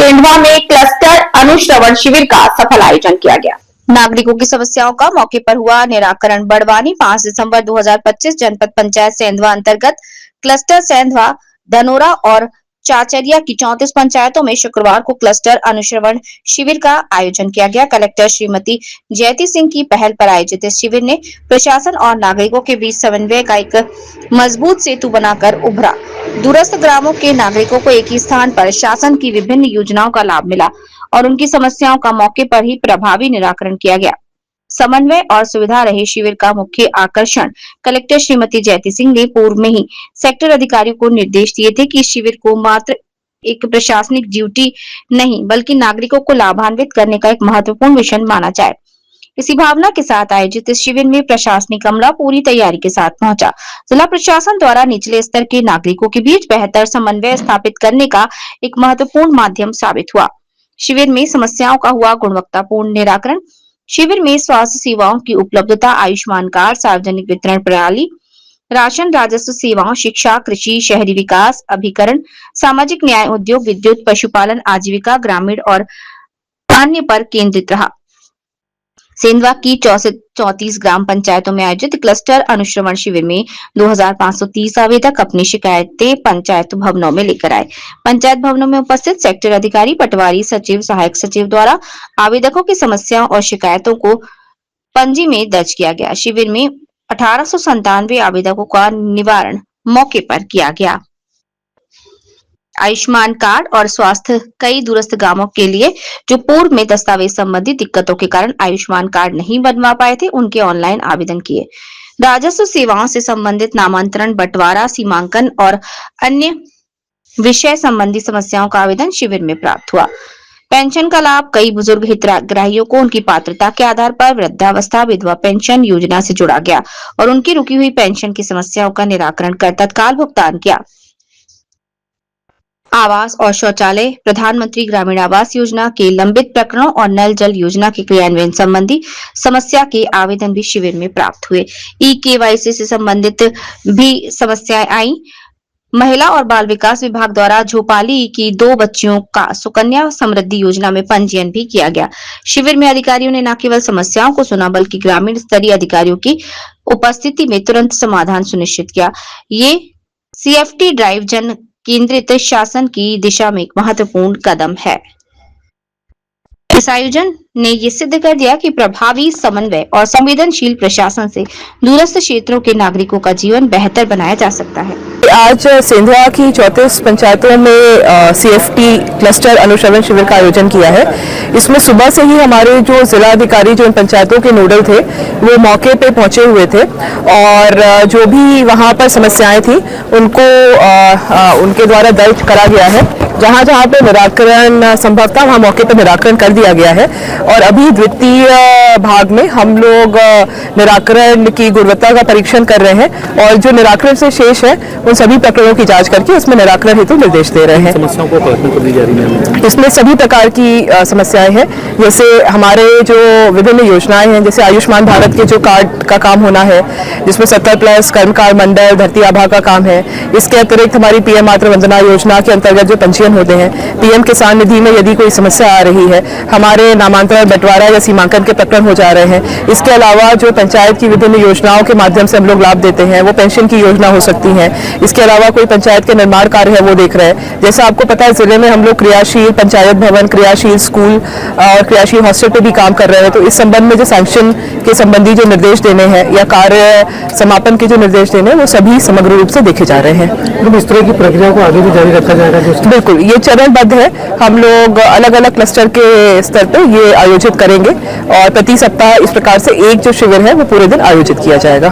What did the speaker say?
सेंधवा में क्लस्टर अनुश्रवण शिविर का सफल आयोजन किया गया। नागरिकों की समस्याओं का मौके पर हुआ निराकरण। बड़वानी 5 दिसंबर 2025 जनपद पंचायत सेंधवा अंतर्गत क्लस्टर सेंधवा, धनोरा और चाचरिया की 34 पंचायतों में शुक्रवार को क्लस्टर अनुश्रवण शिविर का आयोजन किया गया। कलेक्टर श्रीमती जयती सिंह की पहल पर आयोजित इस शिविर ने प्रशासन और नागरिकों के बीच समन्वय का एक मजबूत सेतु बनाकर उभरा। दूरस्थ ग्रामों के नागरिकों को एक ही स्थान पर शासन की विभिन्न योजनाओं का लाभ मिला और उनकी समस्याओं का मौके पर ही प्रभावी निराकरण किया गया। समन्वय और सुविधा रहे शिविर का मुख्य आकर्षण कलेक्टर श्रीमती जयती सिंह ने पूर्व में ही सेक्टर अधिकारियों को निर्देश दिए थे कि इस शिविर को मात्र एक प्रशासनिक ड्यूटी नहीं बल्कि नागरिकों को लाभान्वित करने का एक महत्वपूर्ण मिशन माना जाए। इसी भावना के साथ आयोजित इस शिविर में प्रशासनिक अमला पूरी तैयारी के साथ पहुंचा। जिला प्रशासन द्वारा निचले स्तर के नागरिकों के बीच बेहतर समन्वय स्थापित करने का एक महत्वपूर्ण माध्यम साबित हुआ। शिविर में समस्याओं का हुआ गुणवत्तापूर्ण निराकरण। शिविर में स्वास्थ्य सेवाओं की उपलब्धता, आयुष्मान कार्ड, सार्वजनिक वितरण प्रणाली, राशन, राजस्व सेवाओं, शिक्षा, कृषि, शहरी विकास, अभिकरण, सामाजिक न्याय, उद्योग, विद्युत, पशुपालन, आजीविका, ग्रामीण और अन्य पर केंद्रित रहा। सेंधवा की 34 ग्राम पंचायतों में आयोजित क्लस्टर अनुश्रवण शिविर में 2530 आवेदक अपनी शिकायतें पंचायत भवनों में लेकर आए। पंचायत भवनों में उपस्थित सेक्टर अधिकारी, पटवारी, सचिव, सहायक सचिव द्वारा आवेदकों की समस्याओं और शिकायतों को पंजी में दर्ज किया गया। शिविर में 1897 आवेदकों का निवारण मौके पर किया गया। आयुष्मान कार्ड और स्वास्थ्य कई दूरस्थ गांवों के लिए जो पूर्व में दस्तावेज संबंधी दिक्कतों के कारण आयुष्मान कार्ड नहीं बनवा पाए थे, उनके ऑनलाइन आवेदन किए। राजस्व सेवाओं से संबंधित नामांतरण, बंटवारा, सीमांकन और अन्य विषय संबंधी समस्याओं का आवेदन शिविर में प्राप्त हुआ। पेंशन का लाभ कई बुजुर्ग हितग्राहियों को उनकी पात्रता के आधार पर वृद्धावस्था विधवा पेंशन योजना से जोड़ा गया और उनकी रुकी हुई पेंशन की समस्याओं का निराकरण कर तत्काल भुगतान किया। आवास और शौचालय, प्रधानमंत्री ग्रामीण आवास योजना के लंबित प्रकरणों और नल जल योजना के क्रियान्वयन संबंधी समस्या के आवेदन भी शिविर में प्राप्त हुए। ई-केवाईसी से संबंधित भी समस्याएं आई। महिला और बाल विकास विभाग द्वारा झोपाली की 2 बच्चियों का सुकन्या समृद्धि योजना में पंजीयन भी किया गया। शिविर में अधिकारियों ने न केवल समस्याओं को सुना बल्कि ग्रामीण स्तरीय अधिकारियों की उपस्थिति में तुरंत समाधान सुनिश्चित किया। ये CFT ड्राइव जन केंद्रित शासन की दिशा में एक महत्वपूर्ण कदम है। इस आयोजन ने ये सिद्ध कर दिया कि प्रभावी समन्वय और संवेदनशील प्रशासन से दूरस्थ क्षेत्रों के नागरिकों का जीवन बेहतर बनाया जा सकता है। आज सेंधवा की 34 पंचायतों में CFT क्लस्टर अनुश्रवण शिविर का आयोजन किया है। इसमें सुबह से ही हमारे जो जिला अधिकारी जो इन पंचायतों के नोडल थे वो मौके पे पहुंचे हुए थे और जो भी वहां पर समस्याएं थी उनको उनके द्वारा दर्ज करा गया है। जहां जहां पे निराकरण संभव था वहां मौके पर निराकरण कर दिया गया है और अभी द्वितीय भाग में हम लोग निराकरण की गुणवत्ता का परीक्षण कर रहे हैं और जो निराकरण से शेष है उन सभी प्रकरणों की जांच करके उसमें निराकरण हेतु निर्देश दे रहे हैं। समस्याओं को प्राथमिकता दी जा रही है। इसमें सभी प्रकार की समस्याएं हैं, जैसे हमारे जो विभिन्न योजनाएं हैं, जैसे आयुष्मान भारत के जो कार्ड का काम होना है जिसमें 70+ कर्मकार मंडल धरती आभा का काम है। इसके अतिरिक्त हमारी PM मातृ वंदना योजना के अंतर्गत जो पंजीयन होते हैं, PM किसान निधि में यदि कोई समस्या आ रही है, हमारे नामांतरण, बंटवारा या सीमांकन के प्रकरण हो जा रहे हैं। इसके अलावा जो पंचायत की विभिन्न योजनाओं के माध्यम से हम लोग लाभ देते हैं वो पेंशन की योजना हो सकती है। इसके अलावा कोई पंचायत के निर्माण कार्य है वो देख रहे हैं। जैसा आपको पता है जिले में हम लोग क्रियाशील पंचायत भवन, क्रियाशील स्कूल और क्रियाशील हॉस्टल पे भी काम कर रहे हैं। तो इस संबंध में जो सैंक्शन के संबंधी जो निर्देश देने हैं या कार्य समापन के जो निर्देश देने हैं वो सभी समग्र रूप से देखे जा रहे हैं। तो इस तरह की प्रक्रिया को आगे भी जारी रखा जाएगा? बिल्कुल, ये चरणबद्ध है। हम लोग अलग अलग क्लस्टर के स्तर पर ये आयोजित करेंगे और प्रति सप्ताह इस प्रकार से एक जो शिविर है वो पूरे दिन आयोजित किया जाएगा।